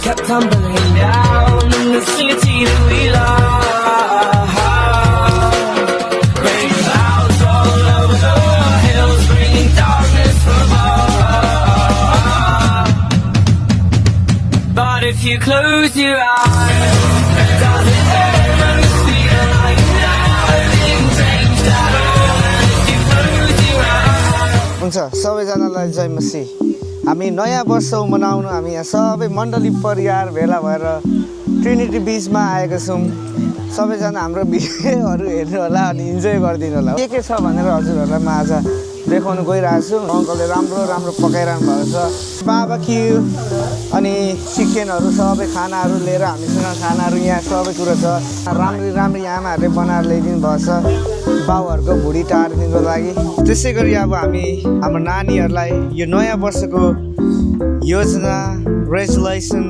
Kept tumbling down in the city that we love. Rain clouds all over the hills, bringing darkness from above. But if you close your eyes, does it ever feel like nothing changed at all? And if you close your eyes. हुन्छ सबैजनालाई जय मसी। हामी नयाँ वर्ष मनाउन हामी यहाँ सबै मण्डली परिवार भेला भएर ट्रिनिटी बीचमा आएका छौँ। सबैजना हाम्रो भिडियोहरू हेर्नु होला अनि इन्जोय गरिदिनु होला। के छ भनेर हजुरहरूलाई म आज देखाउन गइरहेको छु। अङ्कलले राम्रो राम्रो पकाइरहनु भएको छ। बार्बेक्यू अनि चिकनहरू सबै खानाहरू लिएर हामीसँग खानाहरू यहाँ सबै कुरो छ। राम्री आमाहरूले बनाएर ल्याइदिनु भएको छ बाउहरूको भुँडी टार्दिनुको लागि। त्यसै गरी अब हामी हाम्रो नानीहरूलाई यो नयाँ वर्षको योजना रेजुलेसन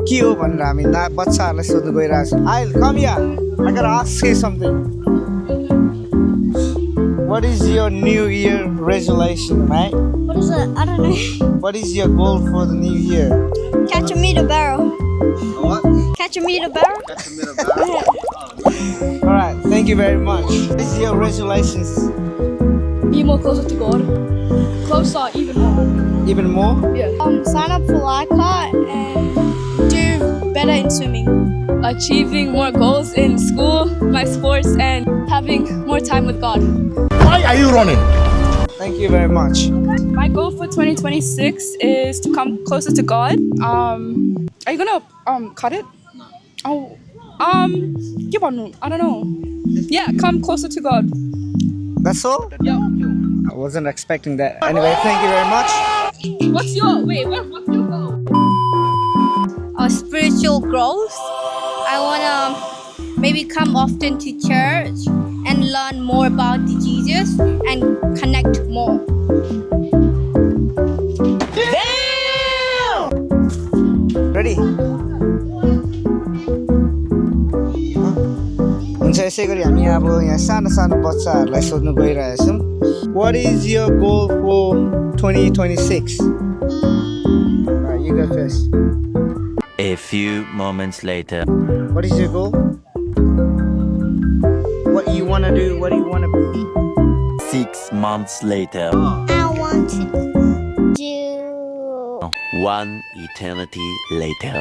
के हो भनेर हामी बच्चाहरूलाई सोध्नु गइरहेको छौँ। I'll come here. I gotta ask you something. What is your New Year resolution, mate? What is it? I don't know. What is your goal for the New Year? Catch a meter barrel. What? Catch a meter barrel. Catch a meter barrel. All right. Thank you very much. What is your resolutions? Be more closer to God. Closer, even more. Even more? Yeah. Sign up for Leichhardt and do better in swimming. Achieving more goals in school, my sports, and having more time with God. Why are you running? Thank you very much. My goal for 2026 is to come closer to God. Are you gonna cut it? Oh, keep on. I don't know. Yeah, come closer to God. That's all? Yeah. I wasn't expecting that. Anyway, thank you very much. What's your what's your goal? Spiritual growth. I wanna maybe come often to church and learn more about Jesus and connect more. Ready? हुन्छ यसै गरी हामी अब यहाँ सानो बच्चाहरूलाई सोध्नु गइरहेछौँ। What is your goal for 2026? You go first. A few moments later. What is your goal? What you want to do? What do you want to be? 6 months later. I want to do 1 eternity later.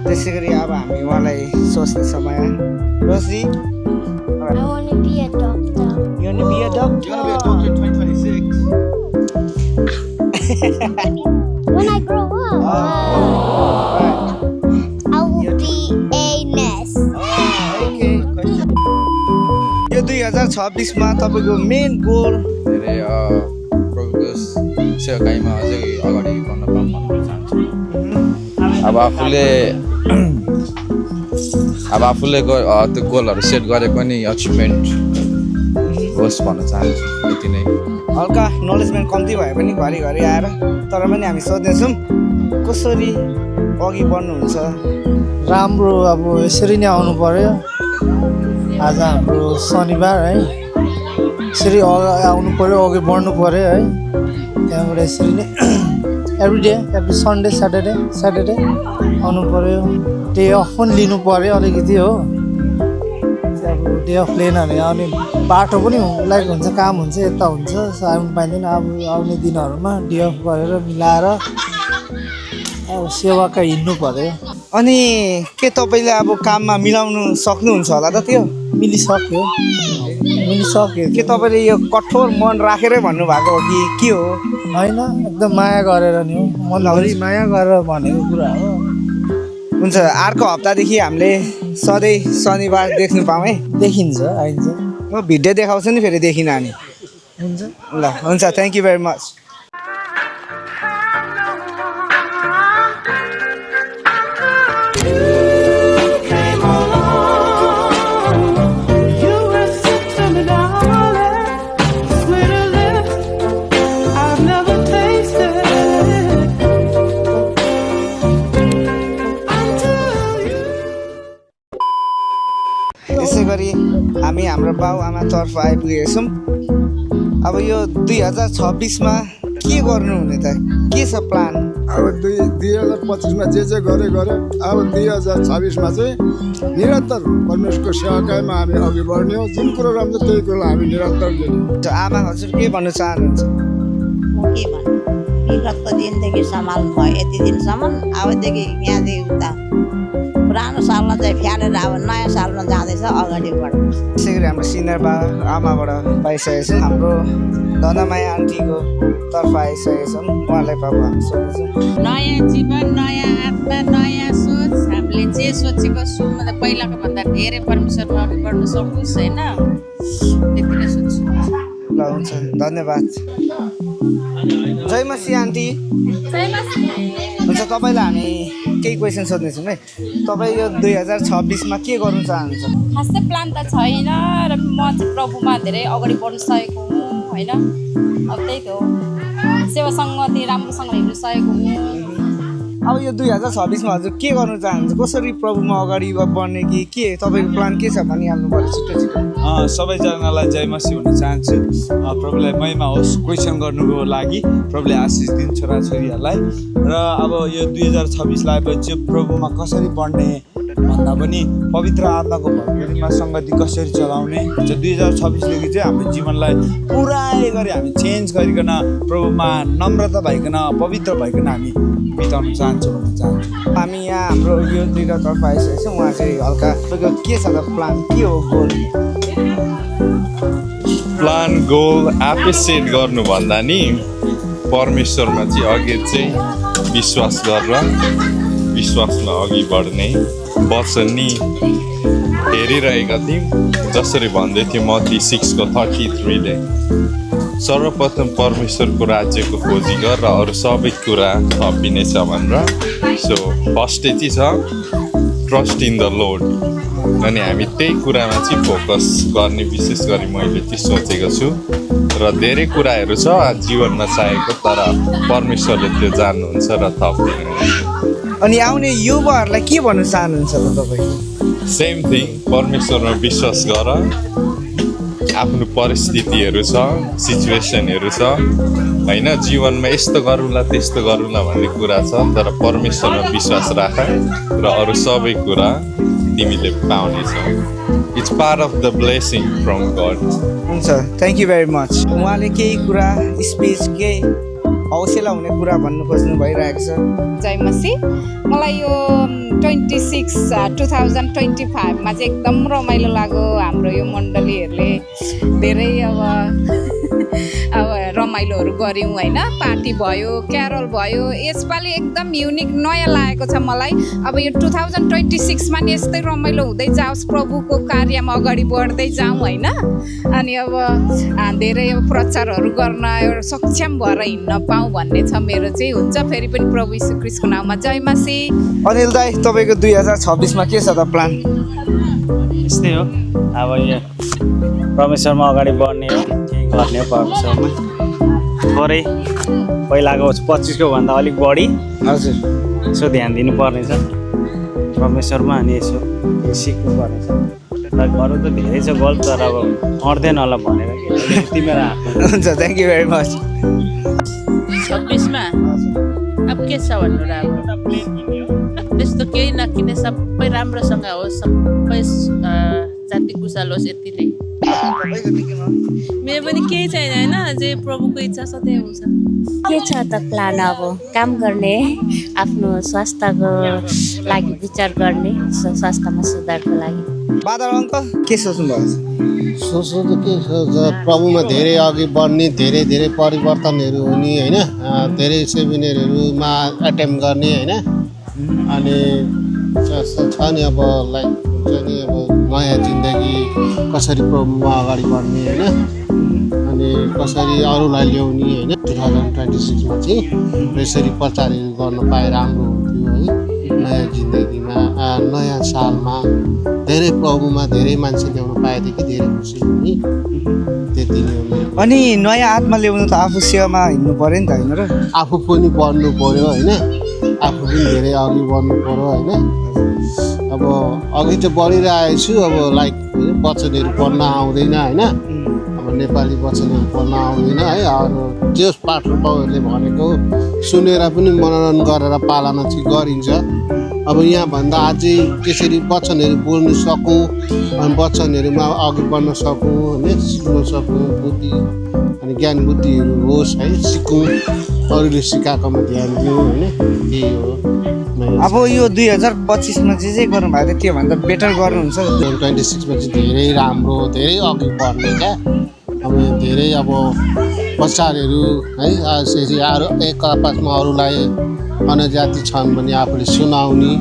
त्यसै गरी अब हामी उहाँलाई सोच्ने समय रोजी I want to be a doctor. You want to be a doctor? You want to be a doctor in 2026? When I grow up, I will be a nurse. Okay. यो 2026 मा तपाईको मेन गोल धेरै प्रभुको सेवाकाईमा अझै अगाडि बढ्न पाऊँ भन्न चाहन्छु। अब आफूले त्यो गोलहरू सेट गरे पनि अचिभमेन्ट होस् भन्न चाहन्छु। यति नै। हल्का नलेजमेन्ट कम्ती भए पनि घरिघरि आएर तर पनि हामी सोध्नेछौँ कसरी अघि बढ्नुहुन्छ। राम्रो अब यसरी नै आउनु पर्यो। आज हाम्रो शनिबार है, यसरी आउनु पर्यो, अघि बढ्नु पर्यो है। त्यहाँबाट यसरी नै एभ्री सन्डे स्याटरडे आउनु पर्यो। डे अफ पनि लिनु पर्यो अलिकति हो। अब डे अफ लिएन भने आउने बाटो पनि लाइक हुन्छ, काम हुन्छ, यता हुन्छ, आउनु पाइँदैन। अब आउने दिनहरूमा डे अफ गरेर मिलाएर अब सेवाका हिँड्नु पर्यो। अनि के तपाईँले अब काममा मिलाउनु सक्नुहुन्छ होला त? त्यो मिलिसक्यो। के तपाईँले यो कठोर मन राखेरै भन्नुभएको हो कि के हो? होइन, एकदम माया गरेर नि हो। मनभरि माया गरेर भनेको कुरा हो। हुन्छ, अर्को हप्तादेखि हामीले सधैँ शनिबार देख्नु पाऊँ है? देखिन्छ, आइन्छ। म भिडियो देखाउँछु नि फेरि देखिन हामी। हुन्छ ल, हुन्छ, थ्याङ्क यू भेरी मच। गरी हामी हाम्रो बाबुआमातर्फ आइपुगेका छौँ। अब यो 2026मा के गर्नुहुने त, के छ प्लान? अब 2025मा जे गरे अब 2026मा चाहिँ निरन्तर परमेश्वरको सेवाकाइमा हामी अघि बढ्ने हो। जुन कुरो राम्रो त्यही कुरो हामी निरन्तर लिने। आमा हजुर के भन्न चाहनुहुन्छ? म के भन्नु, विगतको दिनदेखि सम्हाल्नु भयो यति दिनसम्म। अबदेखि यहाँदेखि उता पुरानो सालमा चाहिँ फ्यालेर अब नयाँ सालमा जाँदैछ, अगाडि बढ्नु। त्यसै गरी हाम्रो सिनियर आमाबाट पाइसकेको छौँ। हाम्रो धनमाया आन्टीको तर्फ आइसकेको छौँ। उहाँलाई बाबु हामी सोध्छौँ। नयाँ जीवन, नयाँ आत्मा, नयाँ सोच। हामीले जे सोचेको छौँ पहिलाको भन्दा धेरै परमेश्वरमा अघि बढ्न सक्नुहोस् होइन, त्यति नै सोध्छु। ल हुन्छ, धन्यवाद। जय मसी आन्टी। हुन्छ, तपाईँलाई हामी केही क्वेसन सोध्नेछौँ है। तपाईँ यो 2026मा के गर्नु चाहनुहुन्छ? खासै प्लान त छैन र म चाहिँ प्रभुमा धेरै अगाडि बढ्न सकेको हुँ होइन। अब त्यही त हो, सेवा सङ्गति राम्रोसँग हिँड्न सकेको हुँ। अब यो 2026मा हजुर के गर्नु चाहनुहुन्छ? कसरी प्रभुमा अगाडि बढ्ने के तपाईँको प्लान के छ भनिहाल्नु पर्यो छिटो। सबैजनालाई जय मसी भन्न चाहन्छु। प्रभुलाई महिमा होस् क्वेसन गर्नुको लागि, प्रभुले आशिष दिनु छोराछोरीहरूलाई। र अब यो 2026लाई चाहिँ प्रभुमा कसरी बढ्ने भन्दा पनि पवित्र आत्माको भक्तिमा सङ्गति कसरी चलाउने, 2026देखि चाहिँ हाम्रो जीवनलाई पुरै गरी हामी चेन्ज गरिकन प्रभुमा नम्रता भइकन पवित्र भइकन हामी बिताउन चाहन्छौँ भन्न चाहन्छु। हामी यहाँ हाम्रो यो दुईवटातर्फ आइसकेको छौँ। उहाँ चाहिँ हल्का के छ त प्लान, के हो गोल? प्लान गोल आफै सेट गर्नुभन्दा नि परमेश्वरमा चाहिँ अघि चाहिँ विश्वास गरेर विश्वासमा अघि बढ्ने वचन नि हेरिरहेका थियौँ। जसरी भन्दै थियो मत्ती 6:33ले, सर्वप्रथम परमेश्वरको राज्यको खोजी गर र अरू सबै कुरा थपिनेछ भनेर। सो फर्स्ट चाहिँ छ ट्रस्ट इन द लर्ड। अनि हामी त्यही कुरामा चाहिँ फोकस गर्ने विशेष गरी मैले चाहिँ सोचेको छु। र धेरै कुराहरू छ जीवनमा चाहिएको, तर परमेश्वरले त्यो जान्नुहुन्छ र थपिदिनुहुन्छ। अनि आउने युवाहरूलाई के भन्न चाहनुहुन्छ त तपाईँ? सेम थिङ, परमेश्वरमा विश्वास गर। आफ्नो परिस्थितिहरू छ, सिचुएसनहरू छ होइन, जीवनमा यस्तो गरौँला त्यस्तो गरौँला भन्ने कुरा छ, तर परमेश्वरमा विश्वास राख र अरू सबै कुरा तिमीले पाउनेछौ। It's part of the blessing from god. हुन्छ, थ्याङ्क यू भेरी मच। उहाँले केही कुरा स्पिच केही हौसला हुने कुरा भन्नु खोज्नु भइरहेको छ। जय मसी। मलाई यो 2025मा चाहिँ एकदम रमाइलो लाग्यो। हाम्रो यो मण्डलीहरूले धेरै अब रमाइलोहरू गऱ्यौँ होइन। पार्टी भयो, क्यारल भयो। यसपालि एकदम युनिक नयाँ लागेको छ मलाई। अब यो 2026मा नि यस्तै रमाइलो हुँदै जाओस्, प्रभुको कार्यमा अगाडि बढ्दै जाउँ होइन। अनि अब धेरै प्रचारहरू गर्न एउटा सक्षम भएर हिँड्न पाऊँ भन्ने छ मेरो चाहिँ। हुन्छ, फेरि पनि प्रभु यीशु ख्रीष्टको नाममा जय मसी। अनिल दाई, तपाईँको 2026मा के छ त प्लान? यस्तै हो, अब यो परमेश्वरमा अगाडि बढ्ने हो, केही गर्ने हो परमेश्वरमा। थोरै पहिलाको 25को भन्दा अलिक बढी हजुर यसो ध्यान दिनुपर्नेछ परमेश्वरमा। अनि यसो सिक्नु पर्नेछ। अरू त धेरै छ गल्त, तर अब अट्दैन होला भनेर तिम्रो हातमा। हुन्छ, थ्याङ्क यू भेरी मच। 26मा अब के छ भन्नु र, अब त्यस्तो केही नकिने, सबै राम्रोसँग होस्, सबै जाति कुशल होस्, यति नै। मेरो पनि केही छैन होइन, जे प्रभुको इच्छा छ त्यही हुन्छ। के छ त प्लान? अब काम गर्ने, आफ्नो स्वास्थ्यको लागि विचार गर्ने, स्वास्थ्यमा सुधारको लागि। बादल अङ्कल के सोच्नु भएको छ? सोच्नु त के छ, प्रभुमा धेरै अघि बढ्ने, धेरै धेरै परिवर्तनहरू हुने होइन, धेरै सेमिनारहरूमा एटेम्प गर्ने होइन। अनि छ नि अब लाइक हुन्छ नि अब नयाँ जिन्दगी कसरी प्रभुमा अगाडि बढ्ने होइन, अनि कसरी अरूलाई ल्याउने होइन। 2026मा चाहिँ यसरी प्रचारहरू गर्न पाए राम्रो हुन्थ्यो है। नयाँ जिन्दगीमा नयाँ सालमा धेरै प्रभुमा धेरै मान्छे ल्याउन पाएदेखि धेरै खुसी हुने, त्यति नै हो। अनि नयाँ आत्मा ल्याउनु त आफू सेवामा हिँड्नु पऱ्यो नि त होइन र? आफू पनि बढ्नु पऱ्यो होइन, आफू पनि धेरै अघि बढ्नु पऱ्यो होइन। अब अघि त बढिरहेको छु अब लाइक वचनहरू पढ्न आउँदैन होइन अब नेपाली वचनहरू पढ्न आउँदैन है अरू त्यो पाठकहरूले भनेको सुनेर पनि मनोरञ्जन गरेर पालना चाहिँ गरिन्छ अब यहाँभन्दा अझै त्यसरी वचनहरू बोल्नु सकौँ अनि वचनहरूमा अघि बढ्न सकौँ होइन सिक्न सकौँ बुद्धि अनि ज्ञान बुद्धिहरू होस् है सिकौँ अरूले सिकाएकोमा ध्यान दिउँ होइन त्यही हो अब यो 2025मा जे गर्नुभएको थियो त्योभन्दा बेटर गर्नुहुन्छ 2026मा चाहिँ धेरै राम्रो धेरै अघि बढ्ने क्या अब धेरै अब प्रचारहरू है यसरी अरू एक आपसमा अरूलाई अन्य जाति छन् भने आफूले सुनाउने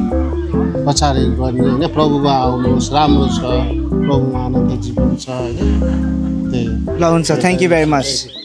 प्रचारहरू गर्ने होइन प्रभुमा आउनुहोस् राम्रो छ प्रभुमा आनन्द जीवन छ होइन त्यही ल हुन्छ थ्याङ्क यू भेरी मच